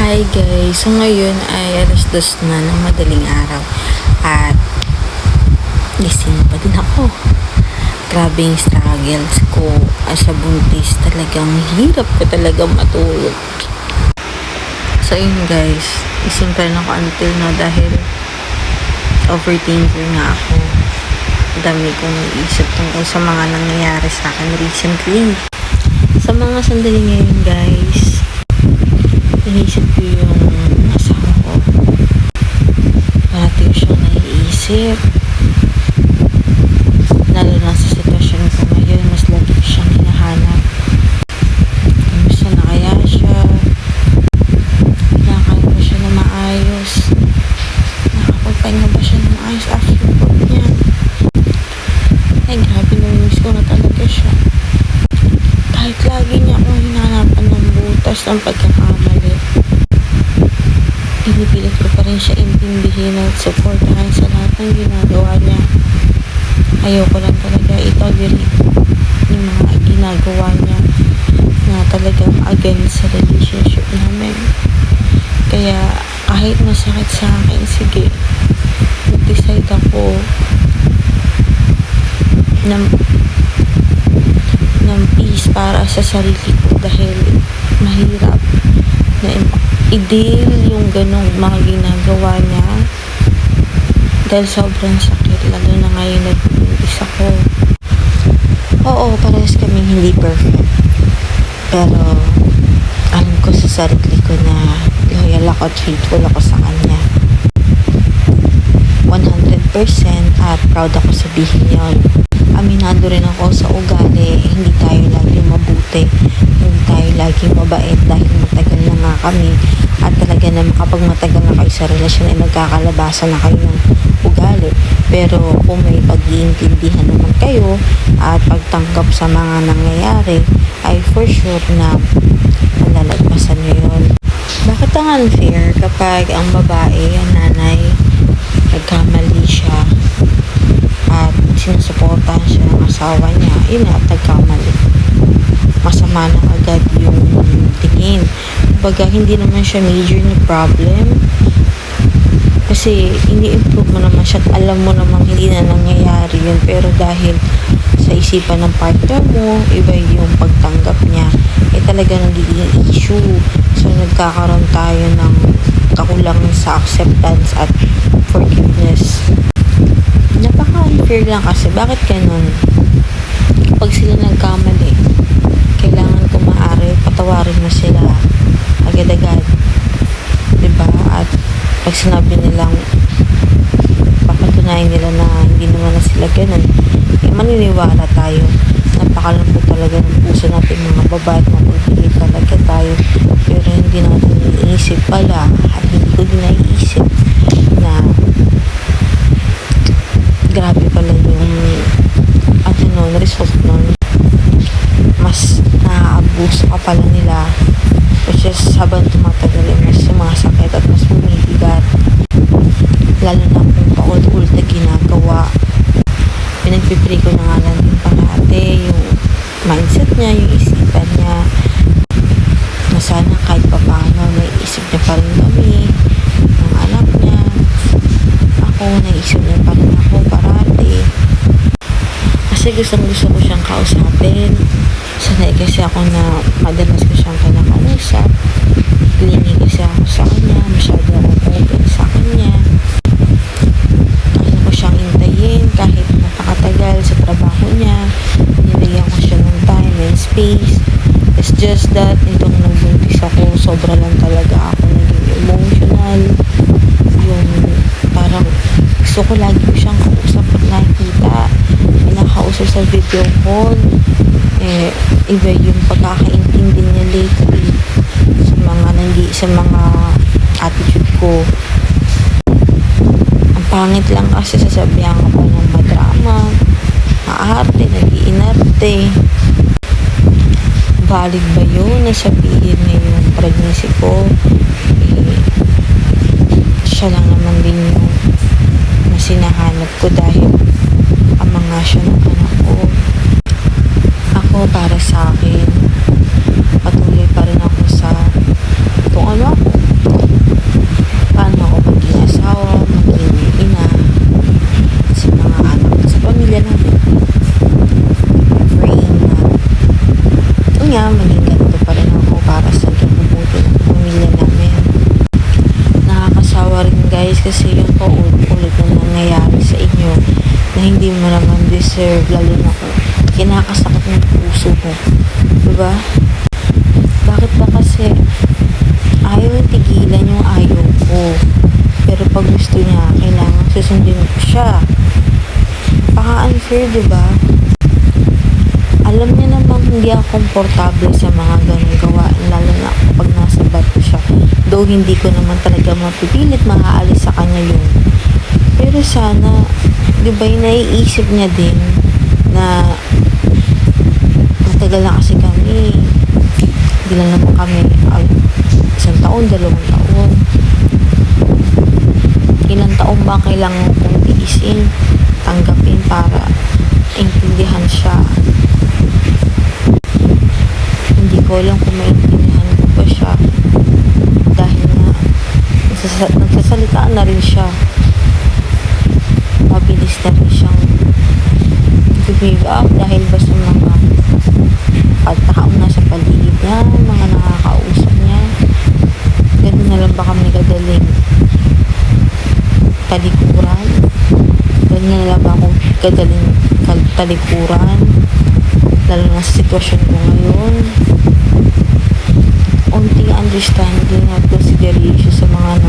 Hi guys! So ngayon ay alas 2 na ng madaling araw at gising pa din ako. Grabe yung struggles ko sa buntis. Talagang hirap ko talaga matulog. So yun guys, gising pa rin ako until na dahil overthinker nga ako. Dami kong isip tungkol sa mga nangyayari sa akin recently. Sa mga sandali ngayon guys, inisip ko yung asawa ko. Parati ko siyang naiisip. Lalo na sa sitwasyon ko ngayon, mas lagi ko siyang hinahanap. Kamusta na kaya siya? Kinakain ba siya na maayos? Nakapagpahinga ba siya na maayos after birth niya? Ay, grabe na-miss ko na talaga siya. Kahit lagi niya akong hinahanapan ng butas ng pagkakamali, pinipilit ko pa rin siya intindihin at supportahan sa lahat ng ginagawa niya. Ayoko lang talaga i-tolerate yung mga ginagawa niya na talagang against sa relationship namin. Kaya kahit masakit sa akin, sige, nag-decide ako ng peace para sa sarili ko dahil mahirap na i-deal yung ganong mga ginagawa niya dahil sobrang sakit, lalo na ngayon nag-buntis ako. Oo, parehas kaming hindi perfect, pero alam ko sa sarili ko na loyal ako at faithful ako sa kanya 100% at proud ako sabihin yun. Aminado rin ako sa ugali, hindi tayo laging mabuti, hindi tayo laging mabait dahil matagal na nga kami at talaga naman kapag matagal na kayo sa relasyon ay nagkakalabasan na kayo ng ugali. Pero kung may pag-iintindihan naman kayo at pagtanggap sa mga nangyayari ay for sure na malalagpasan nyo yun. Bakit ang unfair kapag ang babae, ang nanay, nagkamali siya at sinusuportahan siya ng asawa niya, yun at nagkamali, masama na agad yung tingin. Kumbaga hindi naman siya major na problem kasi ini-improve mo naman siya at alam mo namang hindi na nangyayari yun, pero dahil sa isipan ng partner mo, iba yung pagtanggap niya, talaga nagiging issue. So nagkakaroon tayo ng kakulangan sa acceptance at forgiveness. Napaka-unfair lang kasi. Bakit ganun? Kapag sila nagkamali, kailangan kung maaari patawarin mo sila agad-agad, diba? At pag sinabi nilang papatunayan nila na hindi naman na sila ganun, maniniwala tayo. Napakalambot talaga ng puso natin mga babae at mabuti talaga tayo, pero hindi natin iniisip pala at hindi ko din naiisip na grabe pala yung result nun. Mas naaabuso ka pala nila, which is habang tumatagal mas sumasakit at mas bumibigat, lalo na kung paulit-ulit na ginagawa. Pinagpipray ko na nga lang din parati yung mindset niya, yung isipan niya, na sana kahit pa paano naiisip niya pa rin kami, ng anak niya, ako, naiisip niya pa rin ako parati. Kasi gusto ko siyang kausapin. Sanay kasi ako na madalas ko siyang kinakausap. Clingy kasi ako sa kanya, masyado ako open sa kanya. Kaya ko siyang hintayin kahit napakatagal sa trabaho niya. Nilagyan ko siya ng time and space. It's just that itong nagbuntis ako, sobra lang talaga ako naging emotional. Yung parang gusto ko lagi ko siyang kausap at nakikita. Pinakausap sa video call. Iba yung pagkakaintindi niya lately sa mga attitude ko. Ang pangit lang kasi sasabihan ko pa ng madrama, maarte, nag-iinarte. Valid ba yun na sabihin na yung pregnancy ko? Siya lang naman din yung sinahanap ko dahil ama nga siya ng anak ko. Ako, para sa akin, patuloy pa rin ako sa kung ano ako. kasi yung paulit-ulit na nangyayari sa inyo na hindi mo naman deserve, lalo na kung kinakasakit ng puso mo. Diba? Bakit ba kasi ayaw yung tigilan yung ayaw ko, pero pag gusto niya kailangan susundin ko siya? Paka-unfair, diba? Alam niya namang hindi ako komportable sa mga ganong gawain, lalo na kapag nasa bato siya. Though hindi ko naman talaga mapipilit maaalis sa kanya yun. Pero sana, di ba, naiisip niya din na matagal na kasi kami. Hindi lang naman kami isang taon, 2 taon. Ilang taon ba kailangan kong tiisin, tanggapin para intindihan siya? Hindi ko alam kung maintindihan ko pa siya dahil na nagsasalita na rin siya. Mabilis na rin siyang give up dahil ba sa mga tao na sa paligid niya, mga nakakausap niya. Ganun na lang ba kami kagaling talikuran? Ganyan na lang ba ako kagaling talikuran? Lalo na sa sitwasyon ko ngayon. Unting understanding at consideration sa mga